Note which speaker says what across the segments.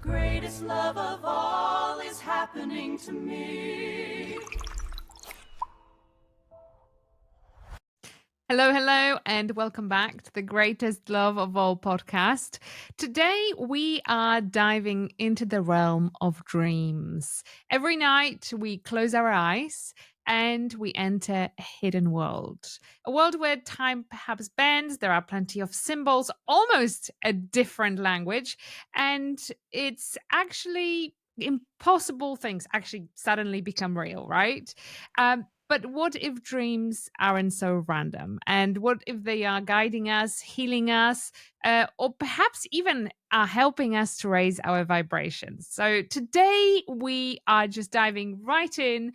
Speaker 1: greatest love of all is happening to me.
Speaker 2: Hello, hello, and welcome back to the Greatest Love of All podcast. Today, we are diving into the realm of dreams. Every night, we close our eyes and we enter a hidden world. A world where time perhaps bends, there are plenty of symbols, almost a different language, and it's actually impossible things actually suddenly become real, right? But what if dreams aren't so random? And what if they are guiding us, healing us, or perhaps even are helping us to raise our vibrations? So today we are just diving right in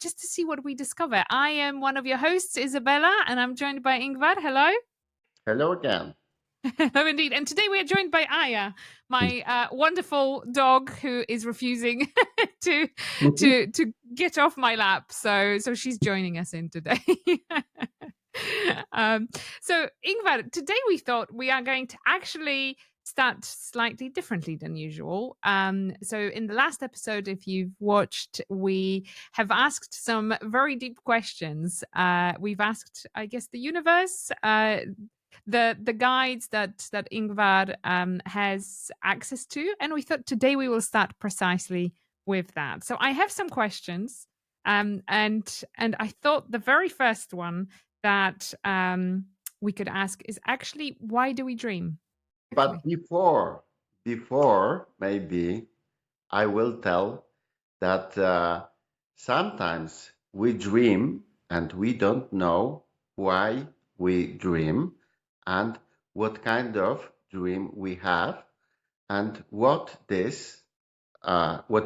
Speaker 2: just to see what we discover. I am one of your hosts, Izabela, and I'm joined by Ingvar. Hello.
Speaker 3: Hello again.
Speaker 2: Hello, indeed. And today we are joined by Aya, my wonderful dog who is refusing to to get off my lap. So she's joining us in today. um, so Ingvar, today we thought we are going to actually start slightly differently than usual. So in the last episode, if you've watched, we have asked some very deep questions. We've asked, I guess, the universe, the guides that Ingvar has access to, and we thought today we will start precisely with that. So I have some questions, and I thought the very first one that we could ask is actually, why do we dream?
Speaker 3: But before maybe I will tell that sometimes we dream and we don't know why we dream and what kind of dream we have and what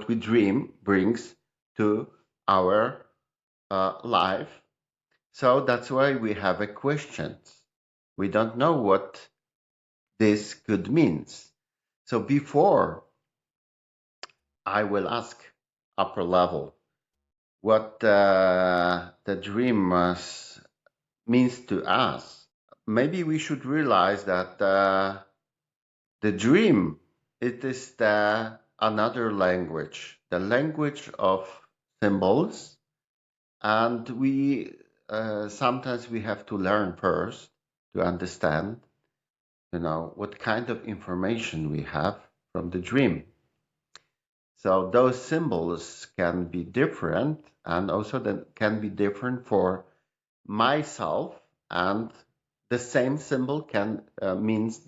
Speaker 3: we dream brings to our life. So that's why we have a questions. We don't know what this could means. So before I will ask upper level what the dream means to us, maybe we should realize that the dream, it is another language, the language of symbols, and we sometimes we have to learn first to understand, what kind of information we have from the dream. So those symbols can be different, and also that can be different for myself, and the same symbol can means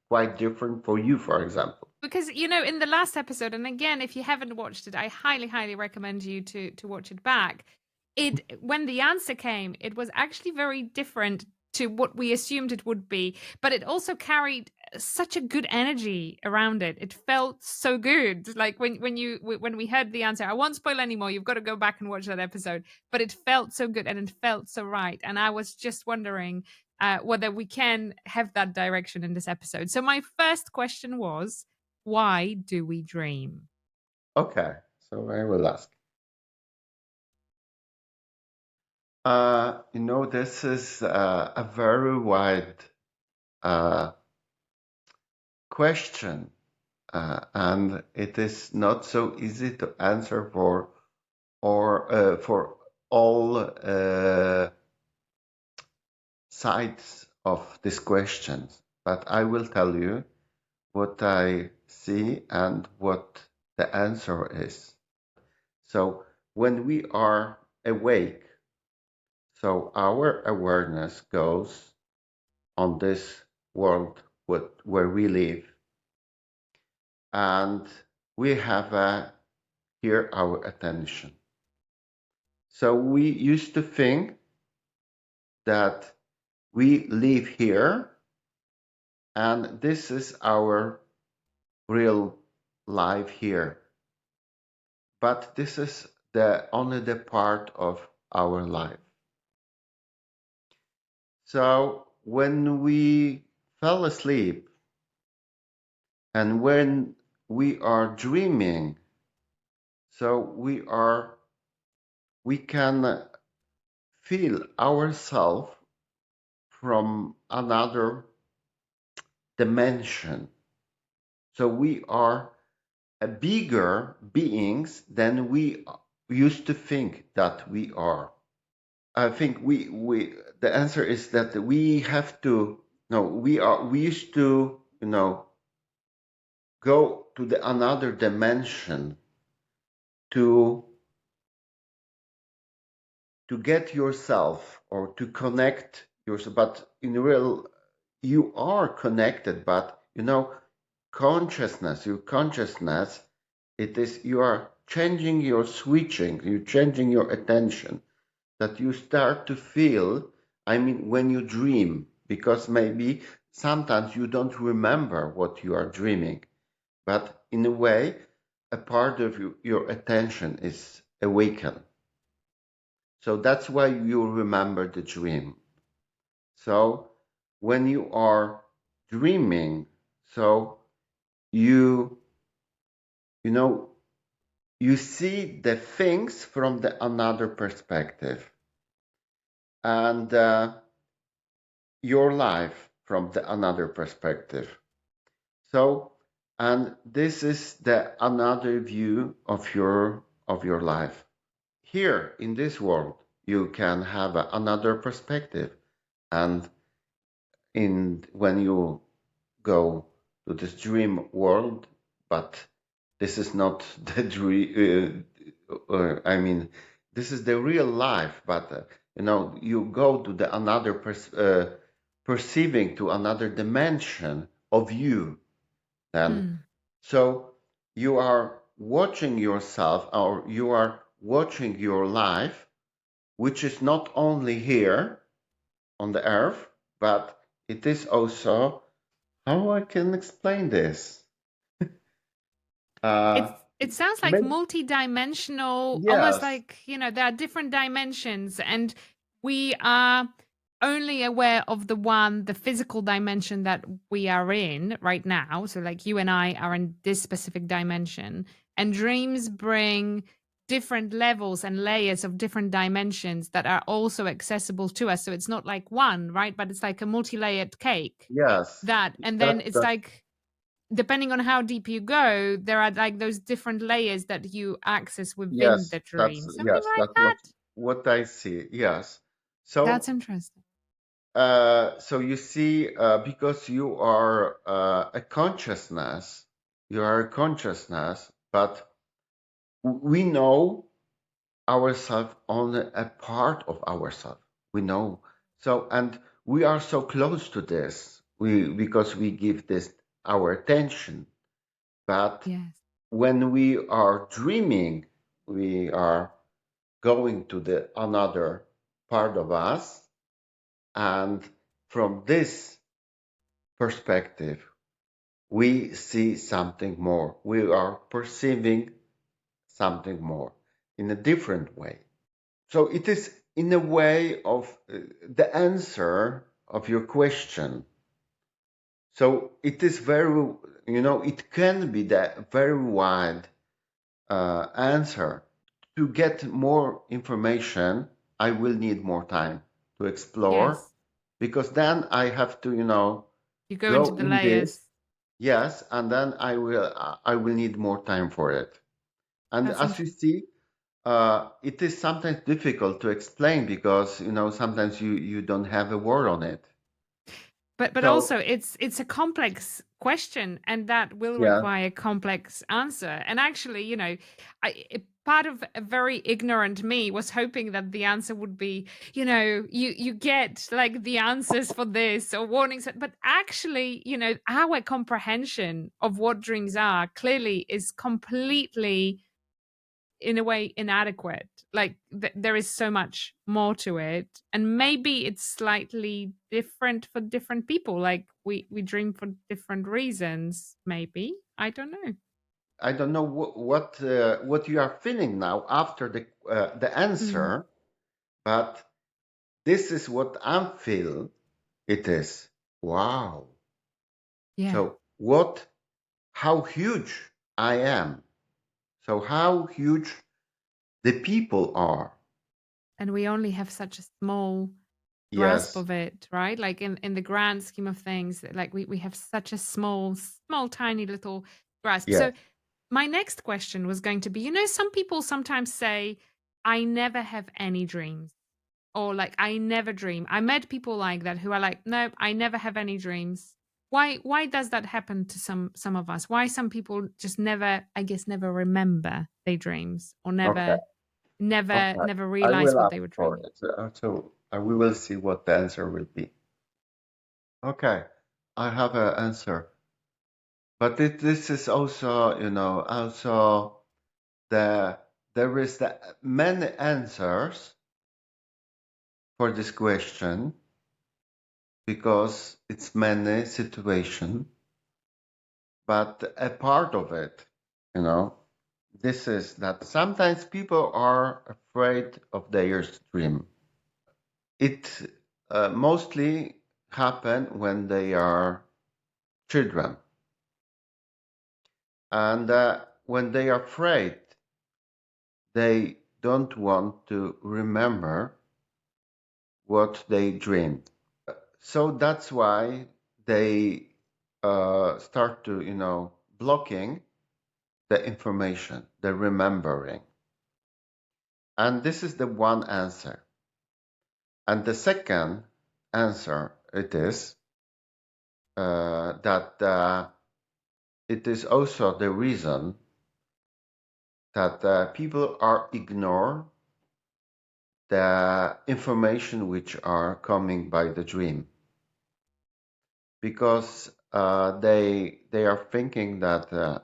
Speaker 3: quite different for you, for example.
Speaker 2: Because in the last episode, and again, if you haven't watched it, I highly recommend you to watch it back. When the answer came, it was actually very different to what we assumed it would be, but it also carried such a good energy around it. It felt so good. Like when we heard the answer, I won't spoil anymore. You've got to go back and watch that episode. But it felt so good and it felt so right. And I was just wondering whether we can have that direction in this episode. So my first question was, why do we dream?
Speaker 3: Okay, so I will ask. This is a very wide question, and it is not so easy to answer for all sides of these questions. But I will tell you what I see and what the answer is. So when we are awake, so our awareness goes on this world where we live, and we have here our attention. So we used to think that we live here and this is our real life here. But this is only the part of our life. So when we fell asleep and when we are dreaming, so we can feel ourselves from another dimension. So we are bigger beings than we used to think that we are. I think the answer is that we have to, no, we used to, go to the another dimension to get yourself or to connect yourself. But in real, you are connected, but your consciousness, it is, you are changing, you're switching, you're changing your attention, that you start to feel, I mean, when you dream, because maybe sometimes you don't remember what you are dreaming, but in a way, a part of your attention is awakened. So that's why you remember the dream. So when you are dreaming, so you you know you see the things from the another perspective, and your life from the another perspective. So, and this is the another view of your life. Here in this world, you can have another perspective, and in when you go to this dream world, but this is not the dream. I mean, this is the real life, but you go to the another perceiving to another dimension of you. Then, so you are watching yourself, or you are watching your life, which is not only here on the earth, but it is also, how I can explain this?
Speaker 2: It's
Speaker 3: Uh,
Speaker 2: it sounds like
Speaker 3: maybe,
Speaker 2: multi-dimensional, almost
Speaker 3: yes,
Speaker 2: like, there are different dimensions, and we are only aware of the physical dimension that we are in right now. So like you and I are in this specific dimension, and dreams bring different levels and layers of different dimensions that are also accessible to us. So it's not like one, right? But it's like a multi-layered cake
Speaker 3: yes,
Speaker 2: that, and then
Speaker 3: that
Speaker 2: it's
Speaker 3: that
Speaker 2: like depending on how deep you go, there are like those different layers that you access within
Speaker 3: yes,
Speaker 2: the dream. Something like
Speaker 3: that's
Speaker 2: that.
Speaker 3: what I see. Yes.
Speaker 2: That's
Speaker 3: So
Speaker 2: interesting.
Speaker 3: so you see, because you are a consciousness, but we know ourselves only a part of ourselves. We know. So, and we are so close to this, because we give this our attention. But
Speaker 2: Yes.
Speaker 3: when we are dreaming, we are going to the another part of us, and from this perspective, we see something more. We are perceiving something more in a different way. So it is in a way of the answer of your question. So it is very, it can be the very wide answer. To get more information, I will need more time to explore,
Speaker 2: Yes.
Speaker 3: because then I have to,
Speaker 2: You go into
Speaker 3: go
Speaker 2: the
Speaker 3: in this.
Speaker 2: layers.
Speaker 3: Yes, and then I will need more time for it. And
Speaker 2: That's
Speaker 3: as you
Speaker 2: interesting.
Speaker 3: see, it is sometimes difficult to explain, because sometimes you don't have a word on it.
Speaker 2: But
Speaker 3: So
Speaker 2: also it's a complex question, and that will
Speaker 3: yeah,
Speaker 2: require a complex answer. And actually, part of a very ignorant me was hoping that the answer would be, you get like the answers for this or warnings, but actually, our comprehension of what dreams are clearly is completely, in a way, inadequate. Like there is so much more to it, and maybe it's slightly different for different people. Like we dream for different reasons. Maybe, I don't know.
Speaker 3: I don't know what you are feeling now after the
Speaker 2: Mm,
Speaker 3: answer, but this is what I feel. It is, wow.
Speaker 2: yeah,
Speaker 3: So how huge I am. So how huge the people are.
Speaker 2: and we only have such a small grasp
Speaker 3: Yes,
Speaker 2: of it, right? Like in the grand scheme of things, like we have such a small tiny little grasp.
Speaker 3: yes.
Speaker 2: So my next question was going to be, you know, some people sometimes say, I never have any dreams, or like, I never dream. I met people like that who are like, no, I never have any dreams. Why does that happen to some of us? Why some people just never, I guess, never remember their dreams, or
Speaker 3: Okay. Okay.
Speaker 2: never
Speaker 3: I
Speaker 2: realize
Speaker 3: will
Speaker 2: what
Speaker 3: ask
Speaker 2: they were
Speaker 3: for
Speaker 2: dreaming?
Speaker 3: it. We will see what the answer will be. Okay. I have an answer. But this is also, also the there is many answers for this question because it's many situation, but a part of it, you know, this is that sometimes people are afraid of their dream. It mostly happen when they are children, and when they are afraid, they don't want to remember what they dreamed. So that's why they start to, blocking the information, the remembering. And this is the one answer. And the second answer it is that it is also the reason that people are ignore the information which are coming by the dream because they are thinking that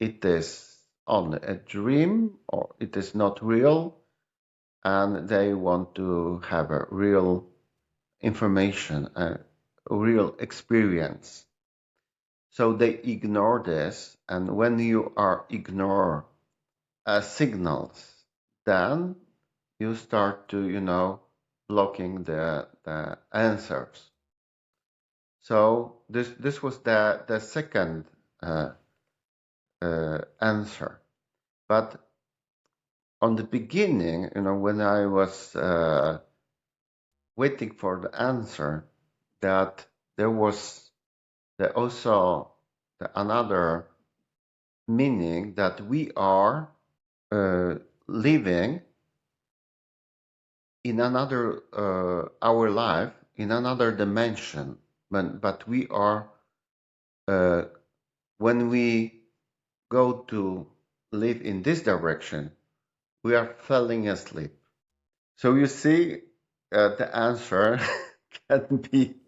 Speaker 3: it is only a dream or it is not real, and they want to have a real information, a real experience. So they ignore this, and when you are ignore signals, then you start to, blocking the answers. So this was the second uh, answer. But on the beginning, when I was waiting for the answer, that there was also another meaning that we are uh, living in another our life in another dimension, but we are uh, when we go to live in this direction, we are falling asleep. So you see, the answer can be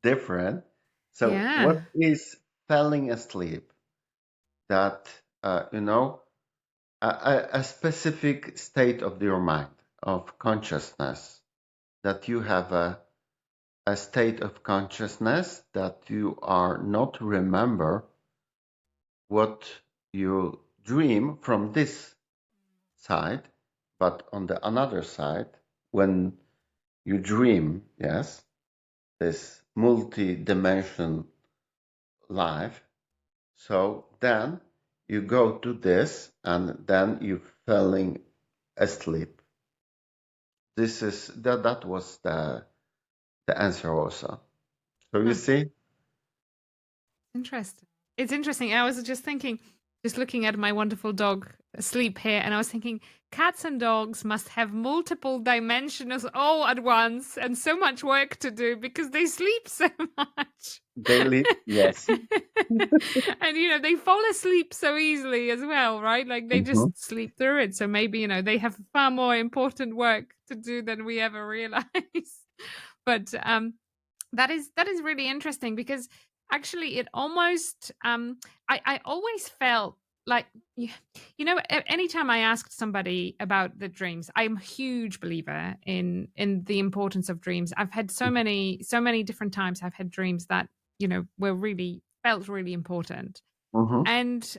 Speaker 3: different. So what
Speaker 2: Yeah.
Speaker 3: is falling asleep? That a specific state of your mind, of consciousness, that you have a state of consciousness that you are not remember what you dream from this side, but on the another side, when you dream, yes, this multi-dimension life, so then you go to this and then you falling asleep. This is that was the answer also. So you
Speaker 2: Huh.
Speaker 3: see.
Speaker 2: Interesting. It's interesting. I was just thinking, just looking at my wonderful dog asleep here, and I was thinking, cats and dogs must have multiple dimensions all at once and so much work to do because they sleep so much.
Speaker 3: Daily, yes.
Speaker 2: And they fall asleep so easily as well, right? Like they just
Speaker 3: Mhm.
Speaker 2: sleep through it. So maybe, they have far more important work to do than we ever realize. But that is really interesting because actually it almost I always felt like anytime I asked somebody about the dreams, I'm a huge believer in the importance of dreams. I've had so many different times I've had dreams that were really felt really important.
Speaker 3: Mhm.
Speaker 2: And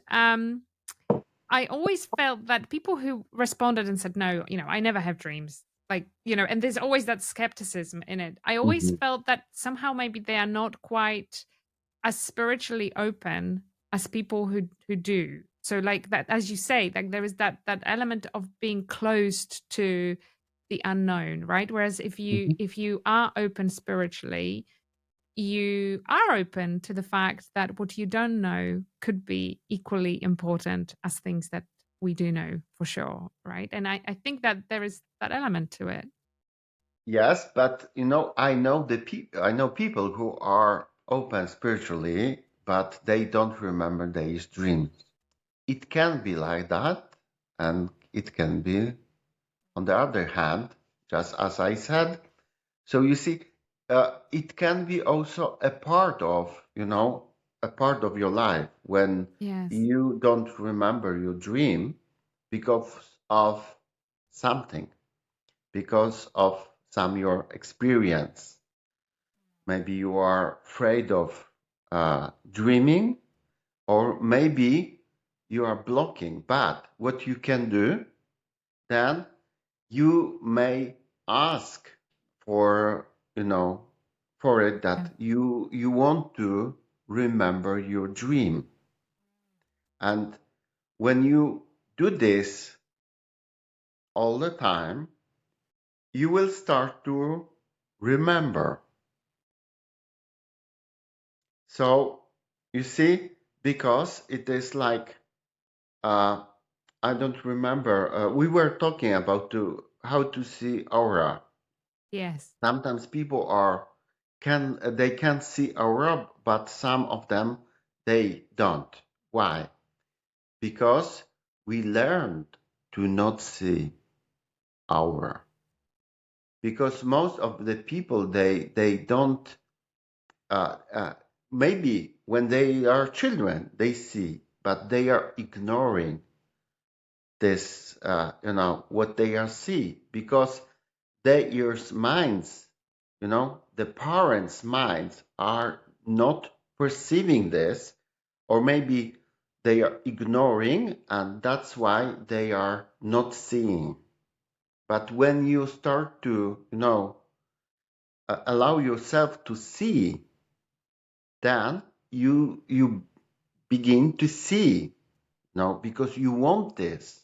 Speaker 2: I always felt that people who responded and said, no, I never have dreams. Like, and there's always that skepticism in it. I always
Speaker 3: Mhm.
Speaker 2: felt that somehow maybe they are not quite as spiritually open as people who do. So like that, as you say, like there is that element of being closed to the unknown, right? Whereas if you
Speaker 3: Mhm.
Speaker 2: if you are open spiritually, you are open to the fact that what you don't know could be equally important as things that we do know for sure, right? And I think that there is that element to it.
Speaker 3: Yes, but I know people who are open spiritually, but they don't remember their dreams. It can be like that, and it can be on the other hand, just as I said. So you see, it can be also a part of, a part of your life when
Speaker 2: Yes.
Speaker 3: you don't remember your dream because of something, because of some your experience. Maybe you are afraid of dreaming, or maybe you are blocking. But what you can do then, you may ask for, for it
Speaker 2: Yeah.
Speaker 3: that you want to remember your dream. And when you do this all the time, you will start to remember. So you see, because it is like, uh, I don't remember. We were talking about how to see aura.
Speaker 2: Yes.
Speaker 3: Sometimes people they can see aura, but some of them they don't. Why? Because we learned to not see aura. Because most of the people they don't. Uh, uh, Maybe when they are children they see, but they are ignoring this. What they are see because their minds, the parents' minds are not perceiving this, or maybe they are ignoring, and that's why they are not seeing. But when you start to, allow yourself to see, then you begin to see, because you want this.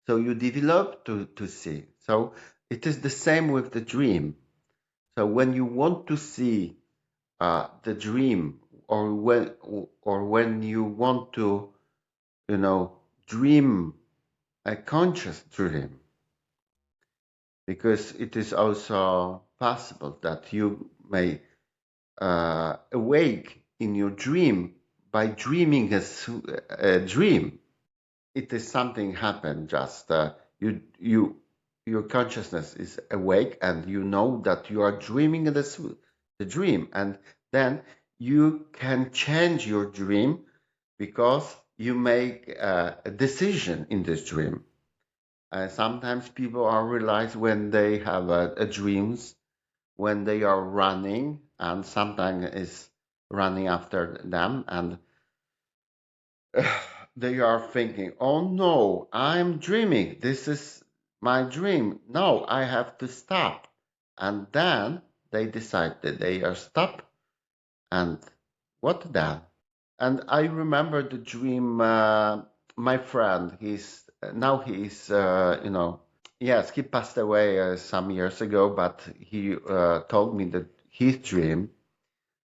Speaker 3: So you develop to see. So it is the same with the dream. So when you want to see the dream, or when you want to, dream a conscious dream, because it is also possible that you may awake in your dream by dreaming a dream. It is something happened. Just your consciousness is awake, and you know that you are dreaming the dream, and then you can change your dream because you make a decision in this dream. Sometimes people are realized when they have dreams, when they are running, and sometimes is running after them, and they are thinking, oh no, I'm dreaming. This is my dream. No, I have to stop. And then they decide that they are stop. And what then? And I remember the dream. My friend, yes, he passed away some years ago, but he told me that his dream,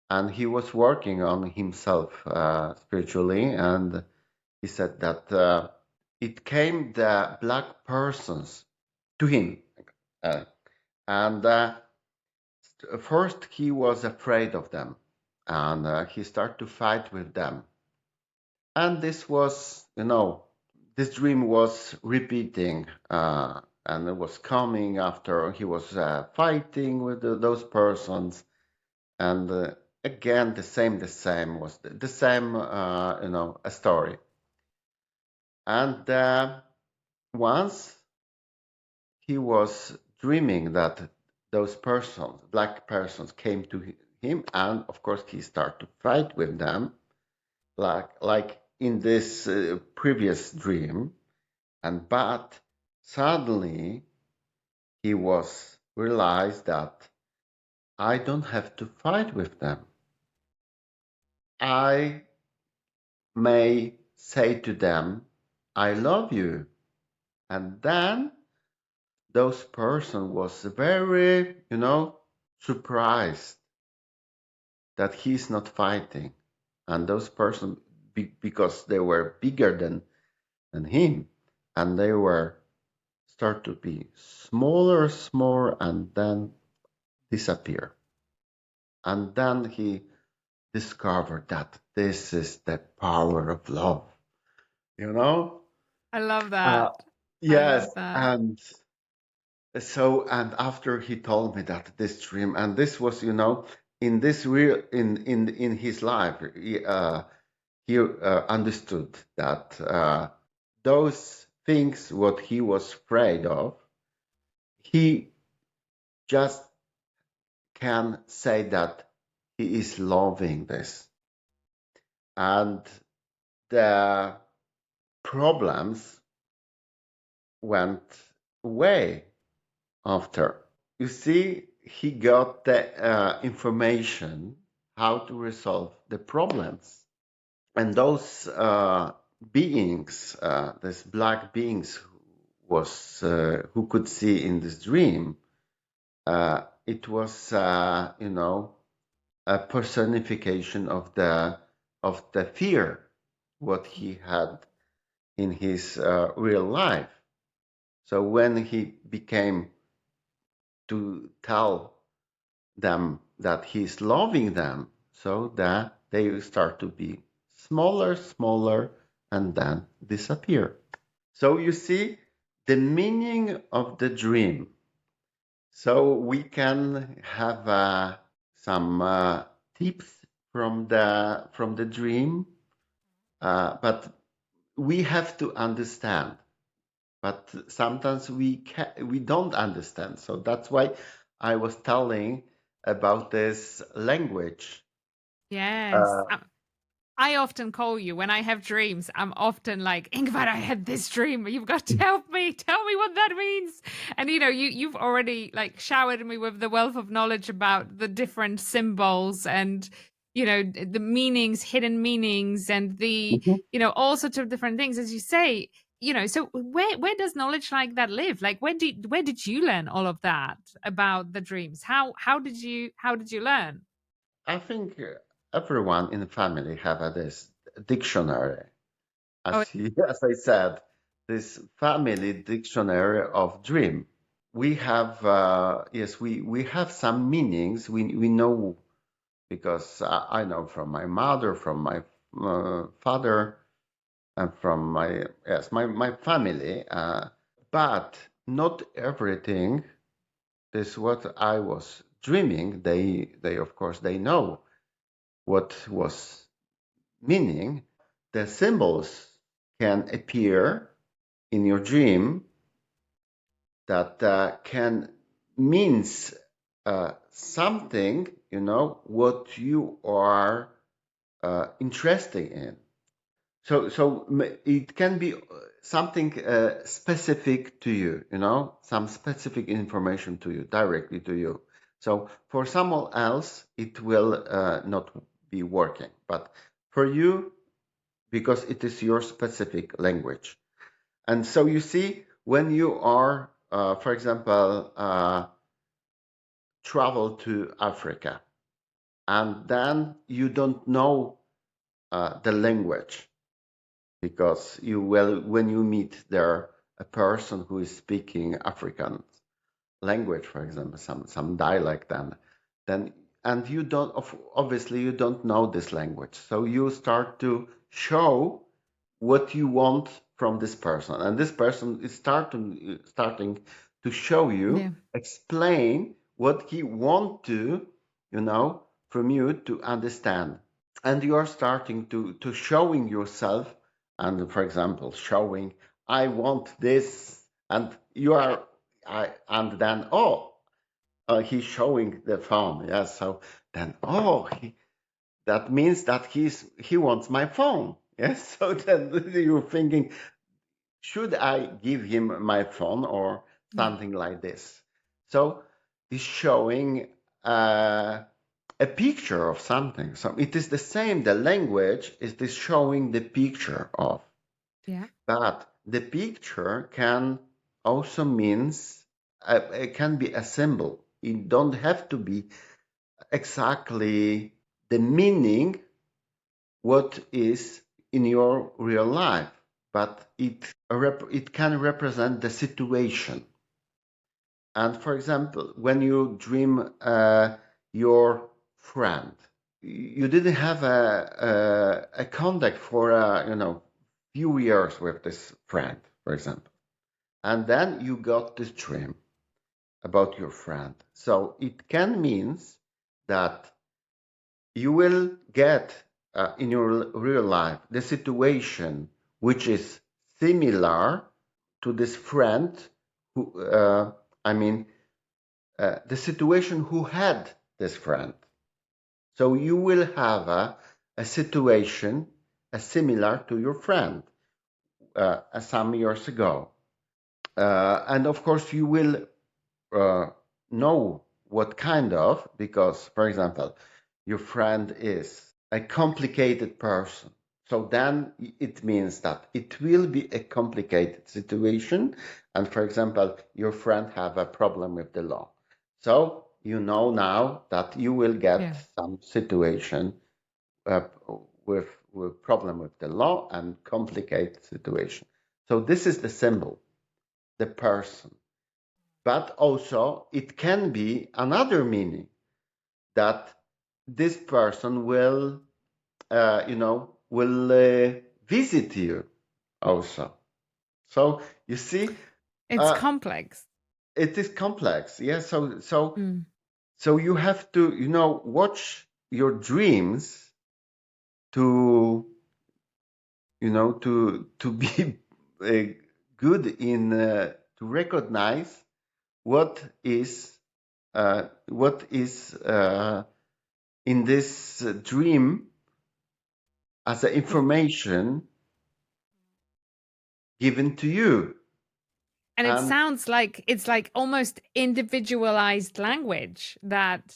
Speaker 3: and he was working on himself spiritually, and he said that it came the black persons to him, uh, and first he was afraid of them, and he started to fight with them, and this dream was repeating, and it was coming after he was fighting with those persons, and again the same was the same, a story, and once he was dreaming that those persons, black persons, came to him, and of course he started to fight with them, like in this previous dream. And but suddenly he was realized that I don't have to fight with them. I may say to them, I love you. And then those person was very, surprised. that he's not fighting, and those person because they were bigger than him, and they were start to be smaller, smaller, and then disappear. And then he discovered that this is the power of love, you know?
Speaker 2: I love
Speaker 3: Uh,
Speaker 2: that. I
Speaker 3: yes,
Speaker 2: love that.
Speaker 3: and so, and after he told me that this dream, and this was, in this real, in his life, he understood that those things, what he was afraid of, he just can say that he is loving this. And the problems went away after. You see, he got the information how to resolve the problems. And those beings, these black beings, who could see in this dream, it was, a personification of the fear what he had in his real life. So when he became to tell them that he's loving them, so that they start to be smaller, smaller, and then disappear. So you see the meaning of the dream. So we can have some tips from the dream, but we have to understand. But sometimes we don't understand. So that's why I was telling about this language.
Speaker 2: Yes.
Speaker 3: Uh,
Speaker 2: I often call you when I have dreams. I'm often like, Ingvar, I had this dream. You've got to help me. Tell me what that means. And you've already like showered me with the wealth of knowledge about the different symbols and the meanings, hidden meanings, and the
Speaker 3: Mhm.
Speaker 2: all sorts of different things, as you say. So where does knowledge like that live? Like where did you learn all of that about the dreams? How did you learn?
Speaker 3: I think everyone in the family have this dictionary,
Speaker 2: Oh,
Speaker 3: as I said, this family dictionary of dream. We have yes, we have some meanings. We know because I know from my mother, from my father, and from my family. But not everything is what I was dreaming. They of course they know what was meaning. The symbols can appear in your dream that can means something, what you are interested in. So it can be something specific to you, some specific information to you, directly to you. So for someone else, it will not be working, but for you, because it is your specific language. And so you see, when you are, for example, travel to Africa, and then you don't know the language, because when you meet there a person who is speaking African language, for example, some dialect, then and you don't obviously you don't know this language, so you start to show what you want from this person, and this person is starting to show
Speaker 2: yeah.
Speaker 3: you, explain what he want to, from you to understand, and you are starting to showing yourself, and for example showing, I want this, and you are and then he's showing the phone, yes, so then that means that he wants my phone, yes. So then you're thinking, should I give him my phone or
Speaker 2: Yeah.
Speaker 3: something like this? So he's showing a picture of something. So it is the same. The language is this showing the picture of,
Speaker 2: Yeah.
Speaker 3: but the picture can also means it can be a symbol. It don't have to be exactly the meaning what is in your real life, but it can represent the situation. And for example, when you dream your friend, you didn't have a contact for few years with this friend, for example, and then you got this dream about your friend. So it can means that you will get in your real life the situation which is similar to this friend who the situation who had this friend. So you will have a situation similar to your friend some years ago. And of course, you will know what kind of, because, for example, your friend is a complicated person. So then it means that it will be a complicated situation. And for example, your friend have a problem with the law. So you know now that you will get some situation uh, with problem with the law and complicated situation. So this is the symbol, the person. But also it can be another meaning that this person will, visit you also. So you see,
Speaker 2: It's complex.
Speaker 3: it is complex. Yeah.
Speaker 2: Mm.
Speaker 3: So you have to, watch your dreams to, to be good in to recognize what is in this dream as a information given to you.
Speaker 2: And it sounds like it's like almost individualized language that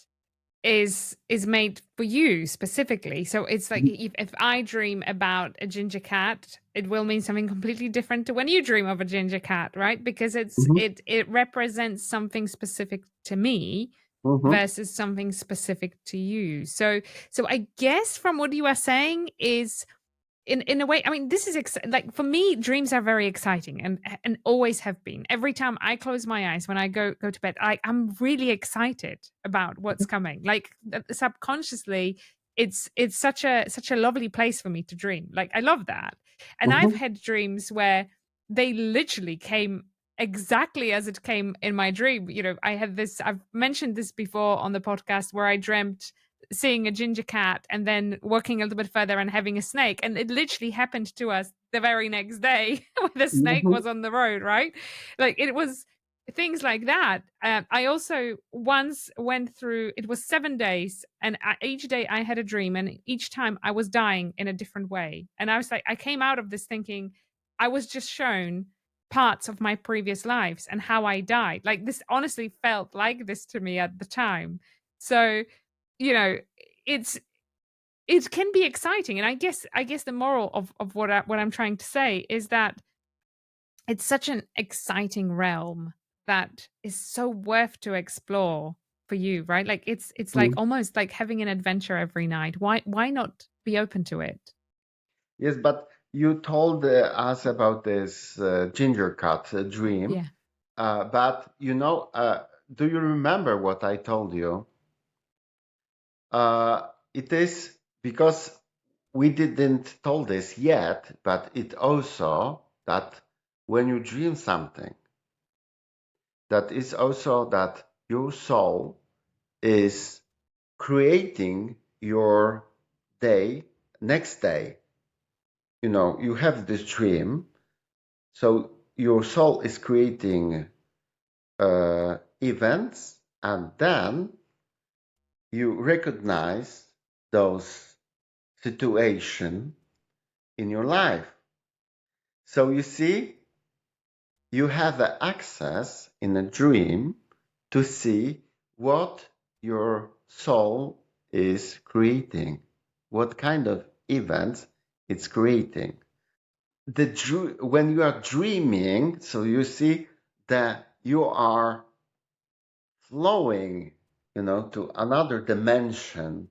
Speaker 2: is made for you specifically. So it's like if I dream about a ginger cat, it will mean something completely different to when you dream of a ginger cat, right? Because
Speaker 3: Mhm,
Speaker 2: it represents something specific to me
Speaker 3: mhm,
Speaker 2: versus something specific to you. So I guess from what you are saying is in a way, I mean, this is like for me dreams are very exciting and always have been. Every time I close my eyes when I go to bed, I'm really excited about what's coming. Like subconsciously it's such a lovely place for me to dream. Like I love that. And I've
Speaker 3: mhm,
Speaker 2: had dreams where they literally came exactly as it came in my dream. I had this, I've mentioned this before on the podcast, where I dreamt seeing a ginger cat and then walking a little bit further and having a snake. And it literally happened to us the very next day when the snake
Speaker 3: mhm,
Speaker 2: was on the road, right? Like it was things like that. I also once went through, it was 7 days, and each day I had a dream, and each time I was dying in a different way. And I was like, I came out of this thinking I was just shown parts of my previous lives and how I died. Like this honestly felt like this to me at the time. So you know it's it can be exciting, and I guess the moral of what I'm trying to say is that it's such an exciting realm that is so worth to explore for you, right? Like it's like
Speaker 3: mhm.
Speaker 2: almost like having an adventure every night. Why not be open to it?
Speaker 3: Yes, but you told us about this ginger cat dream.
Speaker 2: Yeah.
Speaker 3: But do you remember what I told you? It is because we didn't told this yet, but it also that when you dream something, that is also that your soul is creating your day next day. You have this dream, so your soul is creating events, and then you recognize those situations in your life. So you see, you have the access in a dream to see what your soul is creating, what kind of events it's creating. When you are dreaming, so you see that you are flowing, to another dimension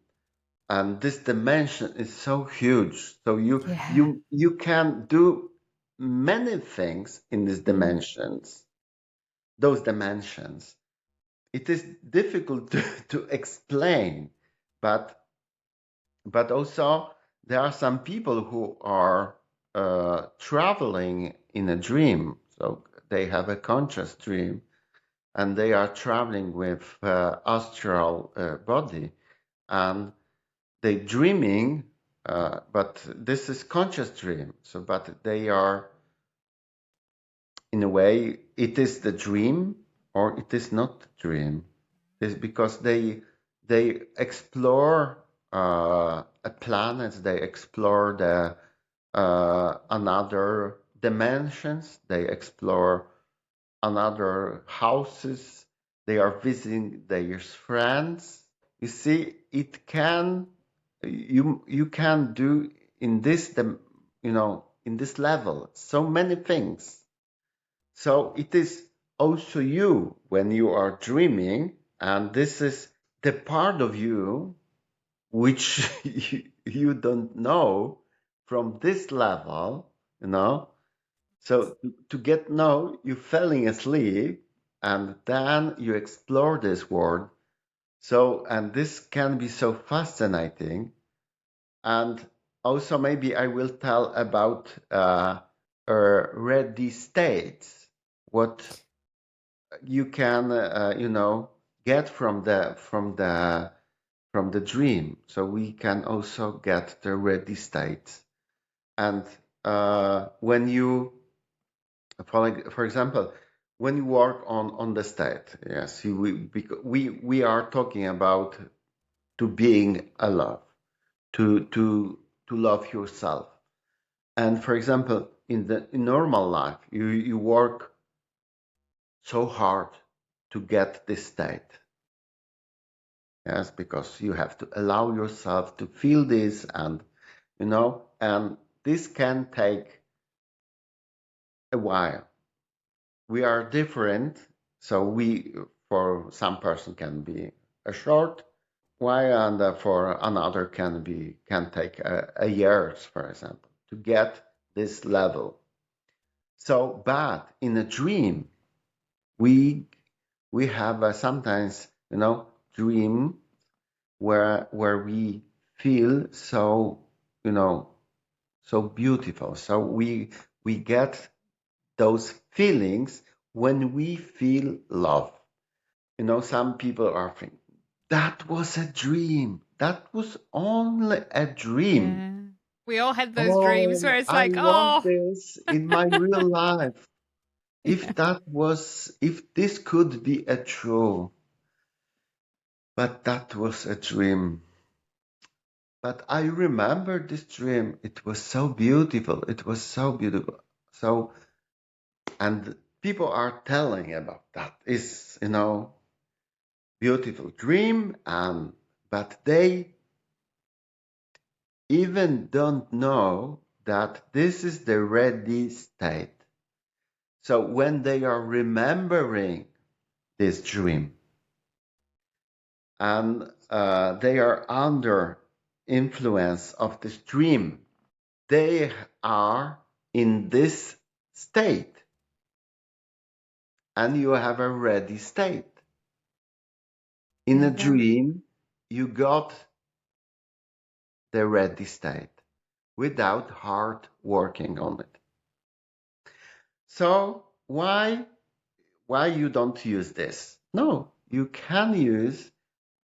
Speaker 3: and this dimension is so huge. So
Speaker 2: Yeah.
Speaker 3: you can do many things in these dimensions, those dimensions. It is difficult to explain, but also there are some people who are traveling in a dream. So they have a conscious dream, and they are traveling with astral body, and they dreaming, but this is conscious dream. So, but they are, in a way, it is the dream or it is not the dream. It's because they explore a planet, they explore the another dimensions, they explore another houses, they are visiting their friends. You see, it can you can do in this in this level so many things. So it is also you when you are dreaming, and this is the part of you which you don't know from this level, you know. So to get know, you falling asleep, and then you explore this world. So, and this can be so fascinating. And also maybe I will tell about ready states, what you can get from the dream. So we can also get the ready states. And when you, for example, when you work on the state, yes, we are talking about to being alive, to love yourself. And for example, in normal life, you work so hard to get this state. Yes, because you have to allow yourself to feel this, and and this can take a while. We are different, so we for some person can be a short while, and for another can take a years, for example, to get this level. So, but in a dream, we have sometimes dream where we feel so so beautiful. So we get those feelings when we feel love. Some people are thinking that was a dream. That was only a dream.
Speaker 2: Yeah. We all had those dreams
Speaker 3: Oh,
Speaker 2: where it's
Speaker 3: I
Speaker 2: like,
Speaker 3: want
Speaker 2: oh,
Speaker 3: this in my real life.
Speaker 2: yeah,
Speaker 3: If this could be a true, but that was a dream. But I remember this dream. It was so beautiful. It was so beautiful. So, and people are telling about that. It's, beautiful dream. But they even don't know that this is the ready state. So when they are remembering this dream, and they are under influence of this dream, they are in this state, and you have a ready state. In
Speaker 2: there
Speaker 3: a
Speaker 2: you go.
Speaker 3: dream, you got the ready state without hard working on it. So why you don't use this? No, you can use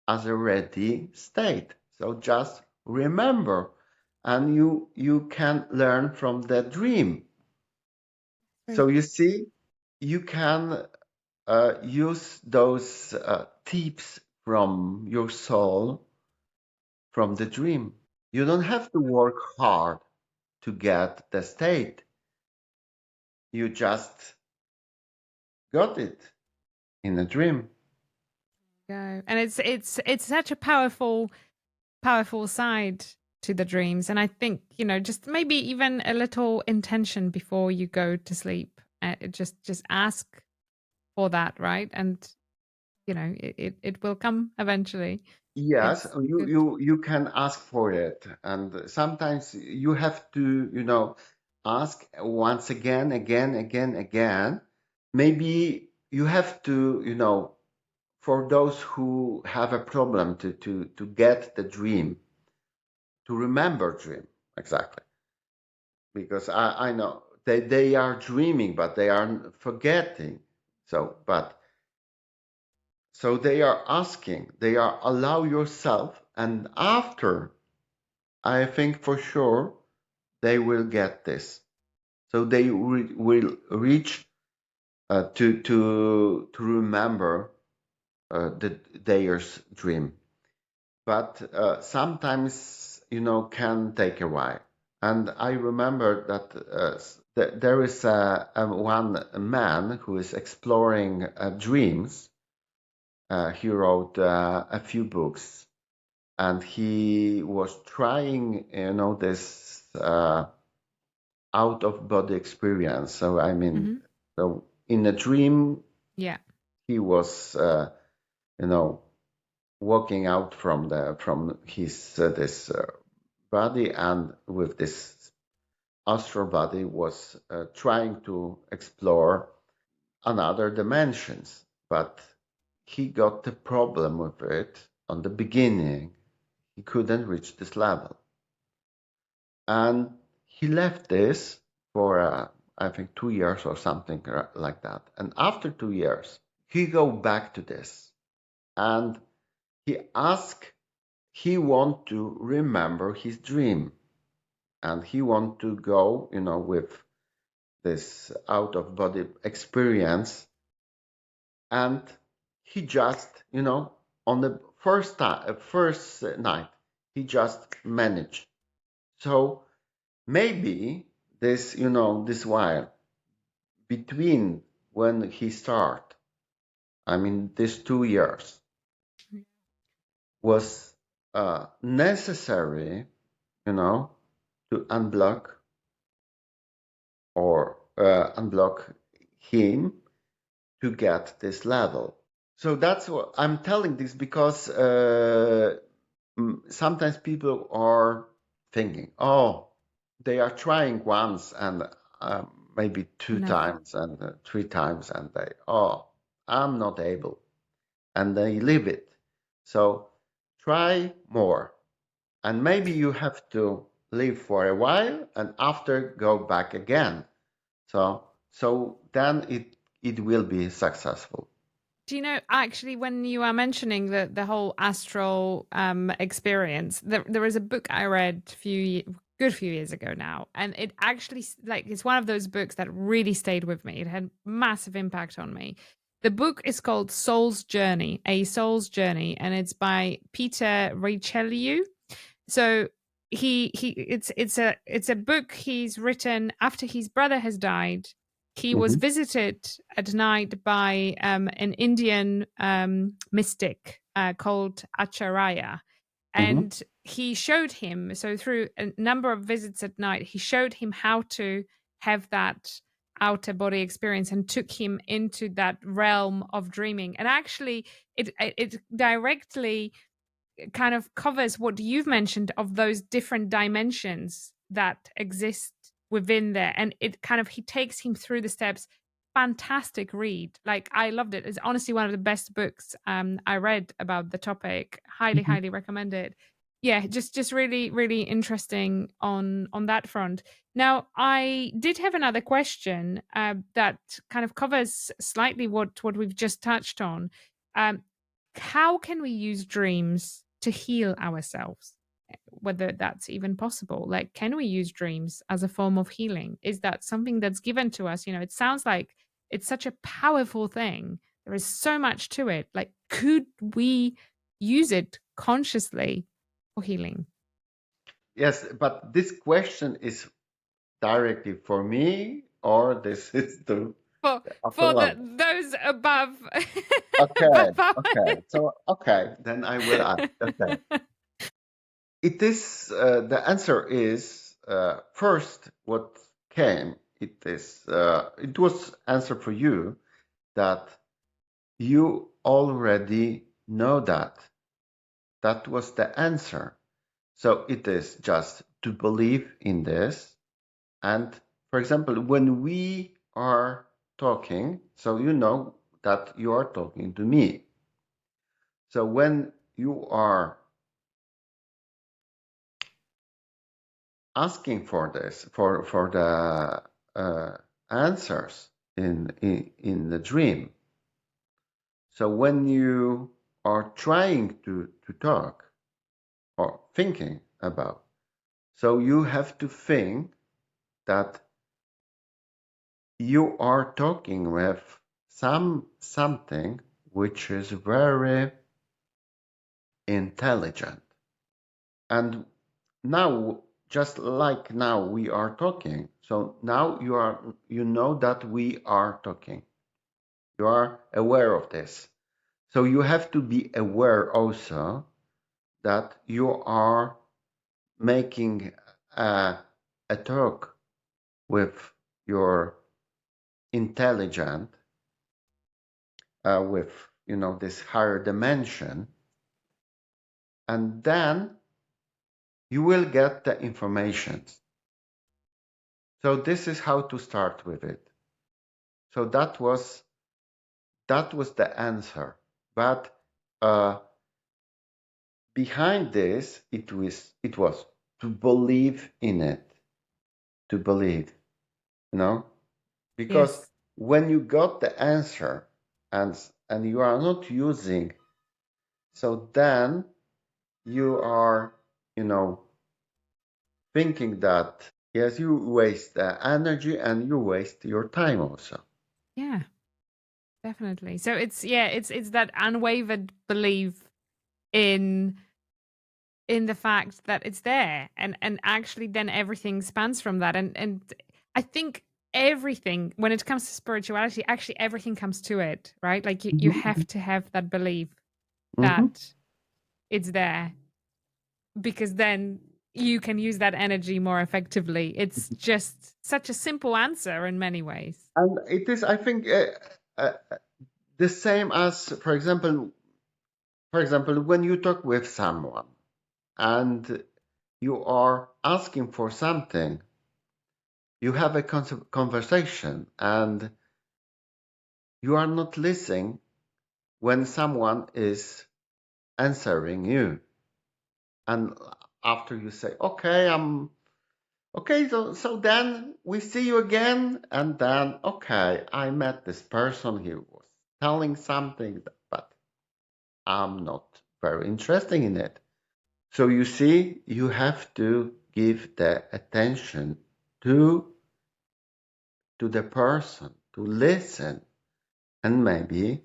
Speaker 3: as a ready state. So just remember, and you can learn from the dream.
Speaker 2: Very
Speaker 3: So you see, you can use those tips from your soul from the dream. You don't have to work hard to get the state. You just got it in a dream.
Speaker 2: go. And it's such a powerful side to the dreams. And I think, just maybe even a little intention before you go to sleep. Just ask for that, right? And it will come eventually.
Speaker 3: Yes,
Speaker 2: It's
Speaker 3: you
Speaker 2: good.
Speaker 3: you you can ask for it, and sometimes you have to, ask once again. Maybe you have to, for those who have a problem to get the dream, to remember dream exactly, because I know they are dreaming, but they are forgetting. So they are asking, they are allow yourself, and after, I think for sure they will get this. So they will reach to remember their dream. But sometimes, can take a while. And I remember that there is one man who is exploring dreams. He wrote a few books, and he was trying, this out of body experience. So I mean,
Speaker 2: Hmm.
Speaker 3: so in a dream,
Speaker 2: Yeah.
Speaker 3: he was, you know, walking out from his this body, and with this astral body was trying to explore another dimensions, but he got the problem with it on the beginning. He couldn't reach this level, and he left this for I think 2 years or something like that. And after 2 years, he go back to this, and he asked, he want to remember his dream, and he want to go, with this out of body experience. And he just, on the first night, he just managed. So maybe this, this while between when he start, I mean, these 2 years was necessary, you know, to unblock him to get this level. So that's what I'm telling this, because sometimes people are thinking, oh, they are trying once, and maybe two
Speaker 2: Enough.
Speaker 3: times and 3 times, and I'm not able, and they leave it. So try more, and maybe you have to leave for a while and after go back again. So then it will be successful.
Speaker 2: Do you know, actually, when you are mentioning the whole astral experience, there is a book I read good few years ago now, and it actually, like, it's one of those books that really stayed with me. It had massive impact on me. The book is called Soul's Journey, A Soul's Journey, and it's by Peter Rachelieu. So it's a book he's written after his brother has died. He was
Speaker 3: Hmm.
Speaker 2: visited at night by an Indian mystic called Acharya,
Speaker 3: Hmm.
Speaker 2: and he showed him, so through a number of visits at night, he showed him how to have that outer body experience and took him into that realm of dreaming. And actually, it directly kind of covers what you've mentioned of those different dimensions that exist within there, and it kind of, he takes him through the steps. Fantastic read, like, I loved it. It's honestly one of the best books I read about the topic. Highly,
Speaker 3: Hmm.
Speaker 2: highly recommend it. Yeah, just really, really interesting on that front. Now, I did have another question that kind of covers slightly what we've just touched on. um, how can we use dreams to heal ourselves? Whether that's even possible. Like, can we use dreams as a form of healing? Is that something that's given to us? You know, it sounds like it's such a powerful thing. There is so much to it. Like, could we use it consciously for healing?
Speaker 3: Yes, but this question is directly for me, or this is the
Speaker 2: For
Speaker 3: Abdullah.
Speaker 2: those above
Speaker 3: Okay,
Speaker 2: above.
Speaker 3: okay. So, okay, then I will ask. Okay. It is, the answer is, first, what came, it was answer for you, that you already know that. That was the answer. So it is just to believe in this. And for example, when we are talking, so you know that you are talking to me. So when you are asking for this, for the answers in the dream, so when you are trying to talk or thinking about, so you have to think that you are talking with something which is very intelligent. And now, just like now we are talking, so now you know that we are talking. You are aware of this. So you have to be aware also that you are making a talk with your intelligent, with this higher dimension, and then you will get the information. So this is how to start with it. So that was the answer. But behind this, it was to believe in it, to believe, because
Speaker 2: Yes.
Speaker 3: when you got the answer and you are not using, so then you are, thinking that yes, you waste the energy and you waste your time also.
Speaker 2: Yeah, definitely. So it's that unwavered belief in the fact that it's there, and actually then everything spans from that. And I think everything, when it comes to spirituality, actually everything comes to it, right? Like you have to have that belief
Speaker 3: Mm-hmm.
Speaker 2: that it's there, because then you can use that energy more effectively. It's just such a simple answer in many ways.
Speaker 3: And it is, I think, uh, the same as, for example, when you talk with someone and you are asking for something, you have a conversation and you are not listening when someone is answering you. And after you say, okay, okay, so then we see you again. And then, okay, I met this person, he was telling something, but I'm not very interested in it. So you see, you have to give the attention to the person, to listen, and maybe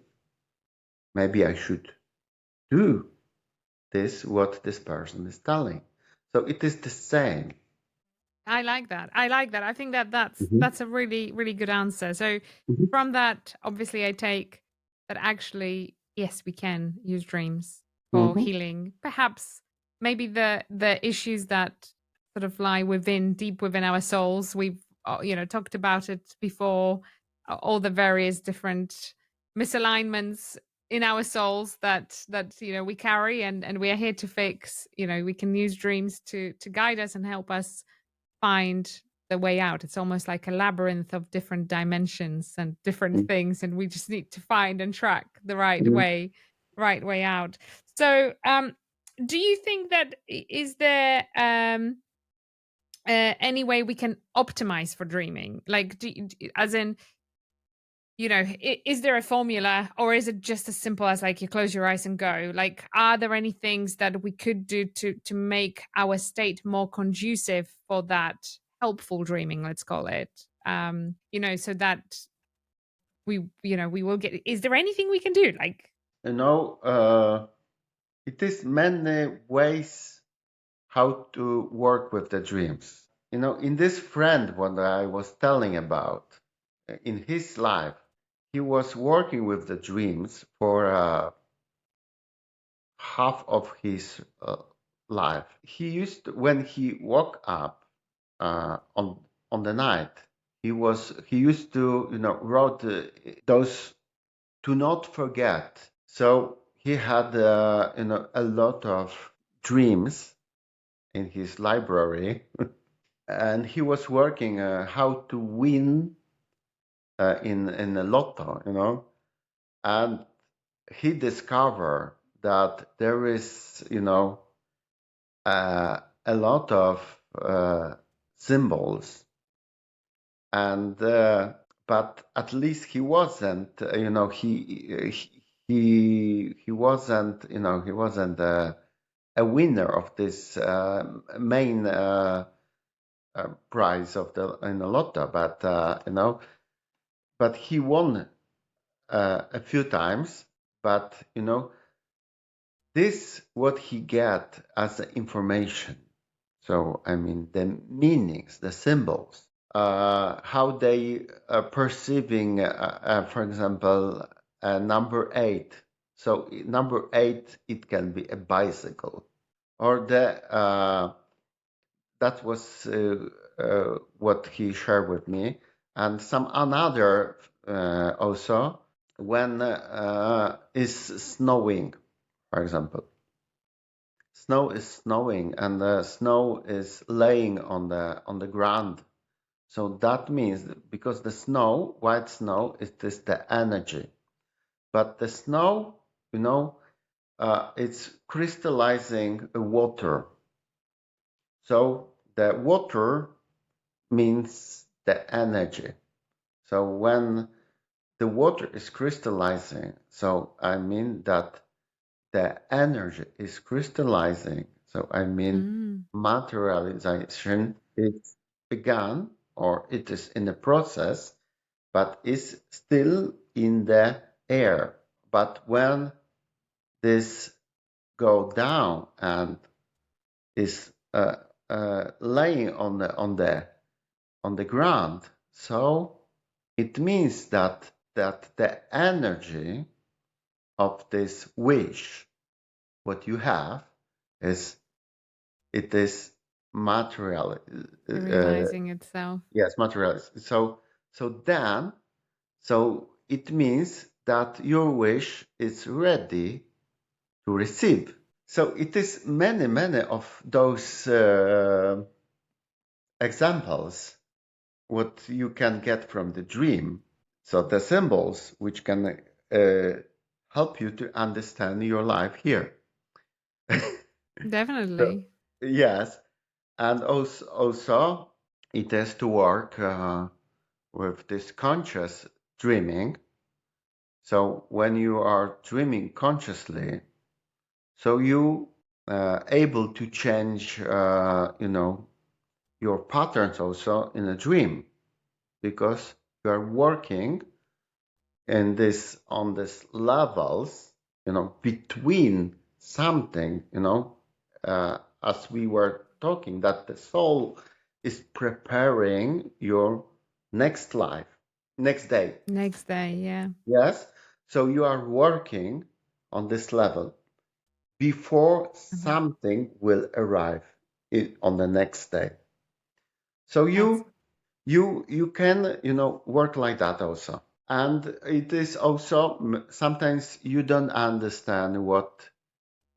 Speaker 3: I should do this what this person is telling. So it is the same.
Speaker 2: I like that. I like that. I think that
Speaker 3: Mhm,
Speaker 2: that's a really really good answer. So
Speaker 3: mhm,
Speaker 2: from that, obviously, I take that actually, yes, we can use dreams for
Speaker 3: mhm,
Speaker 2: healing. Perhaps maybe the issues that sort of lie within, deep within our souls. We've talked about it before. All the various different misalignments in our souls that we carry, and we are here to fix. We can use dreams to guide us and help us find the way out. It's almost like a labyrinth of different dimensions and different
Speaker 3: mhm,
Speaker 2: things, and we just need to find and track the
Speaker 3: mhm.
Speaker 2: right way out. So, do you think that is there any way we can optimize for dreaming? Like, as in, is there a formula, or is it just as simple as like you close your eyes and go? Like, are there any things that we could do to make our state more conducive for that helpful dreaming, let's call it? So that we will get. Is there anything we can do? Like,
Speaker 3: You know, it is many ways how to work with the dreams. In this friend what I was telling about, in his life, he was working with the dreams for half of his life. He used to, when he woke up on the night, he used to wrote those to not forget. So he had a lot of dreams in his library, and he was working how to win in a lotto, and he discovered that there is, a lot of symbols, and but at least he wasn't, he wasn't, he wasn't a winner of this main prize of the in the lotto, but but he won a few times. But this what he get as information. So I mean the meanings, the symbols, how they are perceiving, for example, number 8. So number 8, it can be a bicycle, or that was what he shared with me, and some another also when is snowing, for example. Snow is snowing, and the snow is laying on the ground. So that means because the snow, white snow, it is the energy, but the snow, it's crystallizing water. So the water means the energy. So when the water is crystallizing, so I mean that the energy is crystallizing. So I mean materialization is begun, or it is in the process, but is still in the air. But when this go down and is laying on the ground, so it means that the energy of this wish, what you have, is it is material.
Speaker 2: Realizing itself.
Speaker 3: Yes, material. So it means that your wish is ready to receive. So it is many of those examples what you can get from the dream. So the symbols which can help you to understand your life here. So,
Speaker 2: Definitely.
Speaker 3: yes, and also it has to work with this conscious dreaming. So when you are dreaming consciously, so you able to change, your patterns also in a dream, because you are working in this on this levels, between something, as we were talking, that the soul is preparing your next life, next day.
Speaker 2: Next day, yeah.
Speaker 3: Yes. So you are working on this level before something will arrive on the next day. So
Speaker 2: That's
Speaker 3: you can work like that also. And it is also sometimes you don't understand what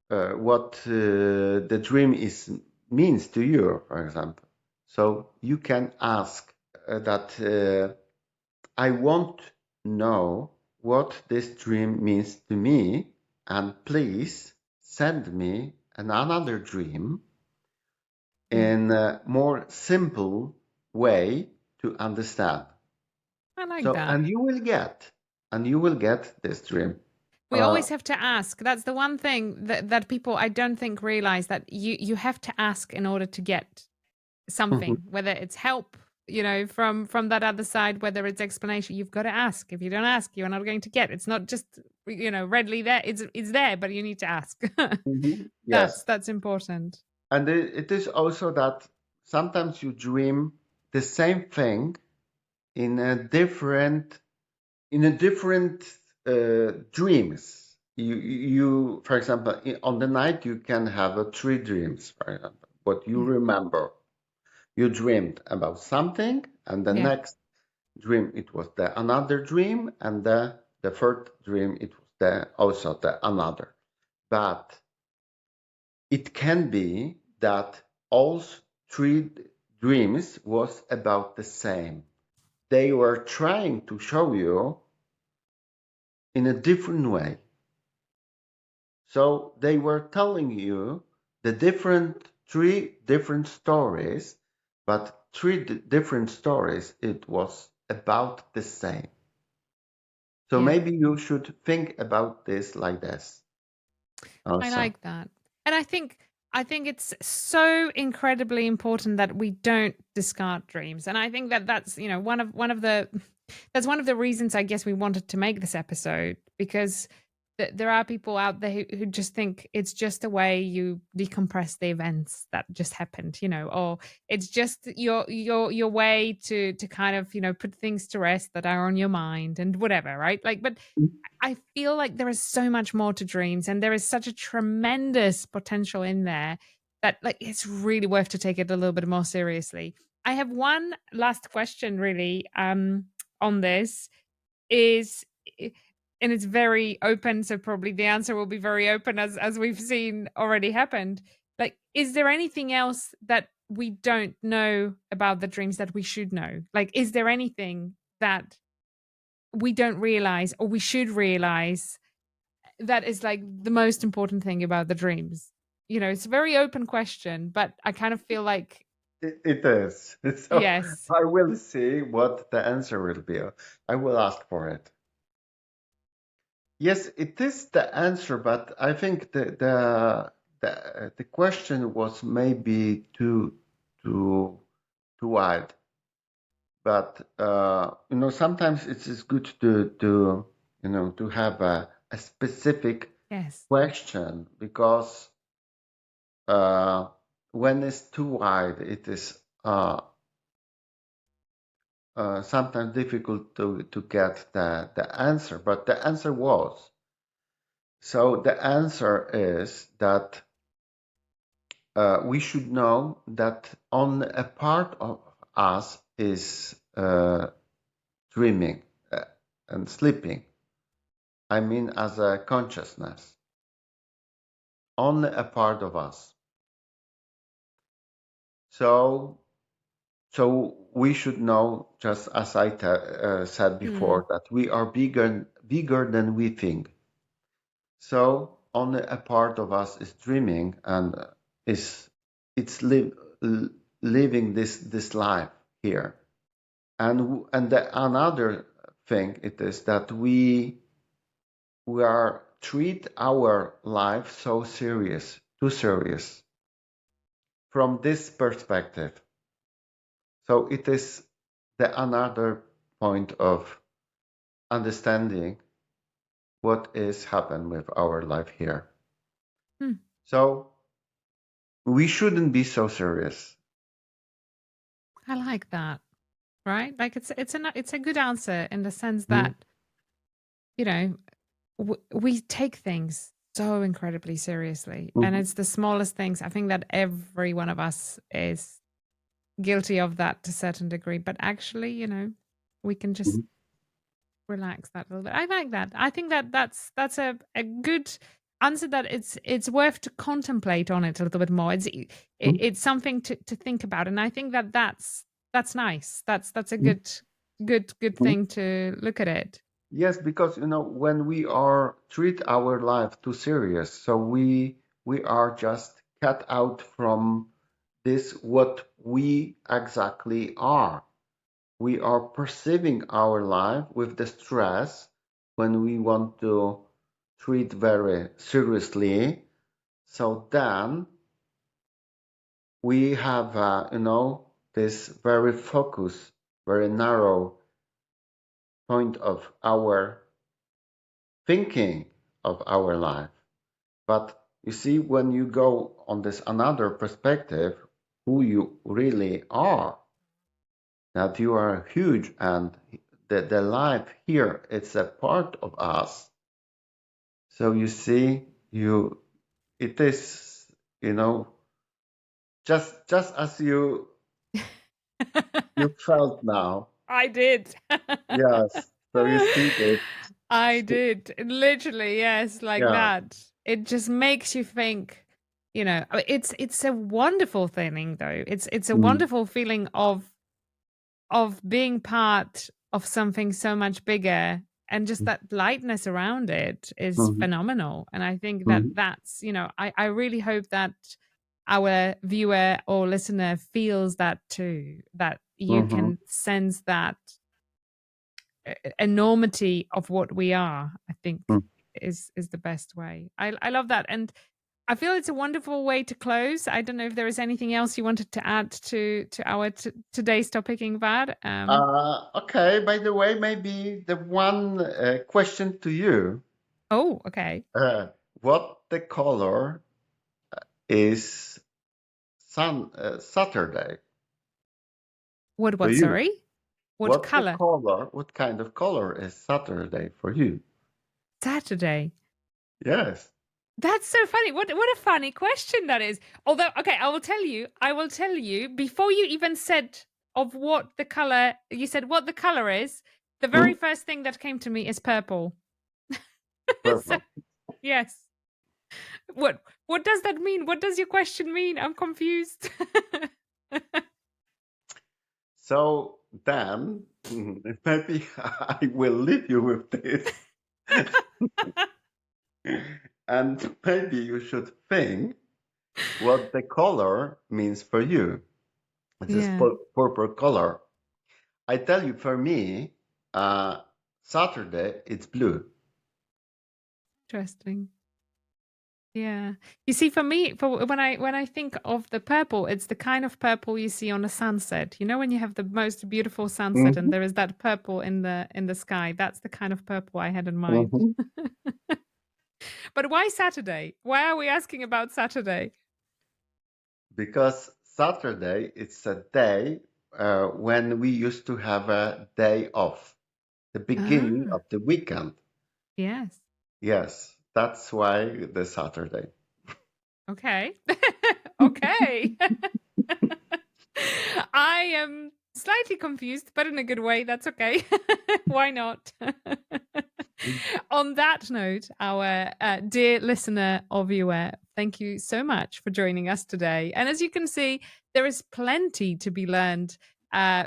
Speaker 3: the dream is means to you, for example. So you can ask that I want to know what this dream means to me, and please send me another dream in a more simple way to understand.
Speaker 2: I like
Speaker 3: So,
Speaker 2: that.
Speaker 3: and you will get this dream.
Speaker 2: We always have to ask. That's the one thing that people I don't think realize, that you have to ask in order to get something,
Speaker 3: Mhm,
Speaker 2: whether it's help, from that other side, whether it's explanation. You've got to ask. If you don't ask, you're not going to get. It's not just readily there. It's there, but you need to ask.
Speaker 3: mhm. Yes,
Speaker 2: That's important.
Speaker 3: and it is also that sometimes you dream the same thing in a different dreams. You, for example, on the night you can have 3 dreams. For example, what you
Speaker 2: Yeah.
Speaker 3: remember, you dreamed about something, and the
Speaker 2: Yeah.
Speaker 3: next dream it was the another dream, and the third dream it was the also the another. but it can be that all three dreams was about the same. They were trying to show you in a different way. So they were telling you three different stories, but three different stories, it was about the same. So
Speaker 2: Yeah.
Speaker 3: maybe you should think about this like this
Speaker 2: I
Speaker 3: also.
Speaker 2: like that. And I think it's so incredibly important that we don't discard dreams. And I think that that's, one of the that's one of the reasons I guess we wanted to make this episode, because there are people out there who just think it's just a way you decompress the events that just happened, or it's just your way to kind of, put things to rest that are on your mind and whatever, right? Like, but I feel like there is so much more to dreams, and there is such a tremendous potential in there that, like, it's really worth to take it a little bit more seriously. I have one last question really on this is and it's very open, so probably the answer will be very open, as we've seen already happened. Like, is there anything else that we don't know about the dreams that we should know? Like, is there anything that we don't realize or we should realize that is like the most important thing about the dreams? It's a very open question, but I kind of feel like
Speaker 3: It is. So
Speaker 2: yes.
Speaker 3: I will see what the answer will be. I will ask for it. Yes, it is the answer, but I think the question was maybe too wide. But sometimes it is good to have a specific
Speaker 2: Yes.
Speaker 3: question, because uh, when it's too wide, it is sometimes difficult to get the answer. But the answer was, so the answer is that we should know that only a part of us is dreaming and sleeping. I mean, as a consciousness, only a part of us. So, so we should know, just as I said
Speaker 2: Hmm.
Speaker 3: before, that we are bigger than we think. So only a part of us is dreaming, and is it's living this life here. And another thing it is that we are treat our life so serious, too serious from this perspective. So it is the another point of understanding what is happening with our life here.
Speaker 2: Hmm.
Speaker 3: So we shouldn't be so serious.
Speaker 2: I like that. Right? Like, it's a good answer in the sense
Speaker 3: Mhm.
Speaker 2: that, you know we take things so incredibly seriously, and
Speaker 3: Mhm.
Speaker 2: it's the smallest things. I think that every one of us is guilty of that to a certain degree, but actually, we can just
Speaker 3: Mhm.
Speaker 2: relax that a little bit. I like that. I think that that's a good answer, that it's worth to contemplate on it a little bit more. It's something to think about, and I think that that's nice. That's a good
Speaker 3: Mhm.
Speaker 2: thing to look at it.
Speaker 3: Yes, because when we are treat our life too serious, so we are just cut out from this what we exactly are. We are perceiving our life with the stress when we want to treat very seriously. So then we have, this very focused, very narrow point of our thinking of our life. But you see, when you go on this another perspective, who you really are, that you are huge, and the life here, it's a part of us. So you see, it is, you know, just as you felt now.
Speaker 2: I did.
Speaker 3: Yes. So you see it.
Speaker 2: I did. Literally, yes, like
Speaker 3: Yeah.
Speaker 2: that. it just makes you think, it's a wonderful feeling though. It's a
Speaker 3: Mm,
Speaker 2: wonderful feeling of being part of something so much bigger, and just that lightness around it is
Speaker 3: mhm,
Speaker 2: phenomenal. And I think that
Speaker 3: mhm,
Speaker 2: that's, I really hope that our viewer or listener feels that too, that you
Speaker 3: mhm,
Speaker 2: can sense that enormity of what we are. I think
Speaker 3: mm.
Speaker 2: is the best way. I love that, and I feel it's a wonderful way to close. I don't know if there is anything else you wanted to add to our today's topic, Ingvar.
Speaker 3: Okay, by the way, maybe the one question to you.
Speaker 2: Oh, okay.
Speaker 3: Uh, what the color is Saturday for
Speaker 2: What?
Speaker 3: you?
Speaker 2: Sorry. What
Speaker 3: What the
Speaker 2: color?
Speaker 3: color, what kind of color is Saturday for you?
Speaker 2: Saturday.
Speaker 3: Yes.
Speaker 2: That's so funny. What a funny question that is. Although, okay, I will tell you. I will tell you before you even said of what the color. You said what the color is. The very
Speaker 3: Hmm?
Speaker 2: first thing that came to me is purple. So,
Speaker 3: Purple.
Speaker 2: yes. What does that mean? What does your question mean? I'm confused.
Speaker 3: So then, maybe I will leave you with this. And maybe you should think what the color means for you. It's a
Speaker 2: Yeah,
Speaker 3: purple color. I tell you, for me, Saturday, it's blue.
Speaker 2: interesting. Yeah. You see, for me, for when I think of the purple, it's the kind of purple you see on a sunset. You know, when you have the most beautiful sunset and
Speaker 3: Mhm,
Speaker 2: there is that purple in the sky. That's the kind of purple I had in mind.
Speaker 3: mhm.
Speaker 2: But why Saturday? Why are we asking about Saturday?
Speaker 3: Because Saturday, it's a day when we used to have a day off, the beginning
Speaker 2: Ah,
Speaker 3: of the weekend.
Speaker 2: yes.
Speaker 3: Yes, that's why the Saturday.
Speaker 2: Okay. Okay. I am slightly confused, but in a good way. That's okay. Why not? On that note, our dear listener or viewer, thank you so much for joining us today. And as you can see, there is plenty to be learned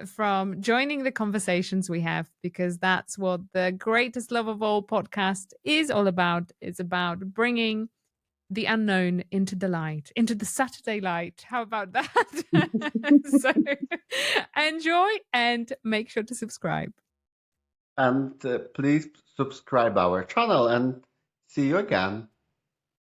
Speaker 2: from joining the conversations we have, because that's what the greatest love of all podcast is all about. It's about bringing the unknown into the light, into the Saturday light. How about that? So enjoy and make sure to subscribe.
Speaker 3: And please subscribe our channel and see you again.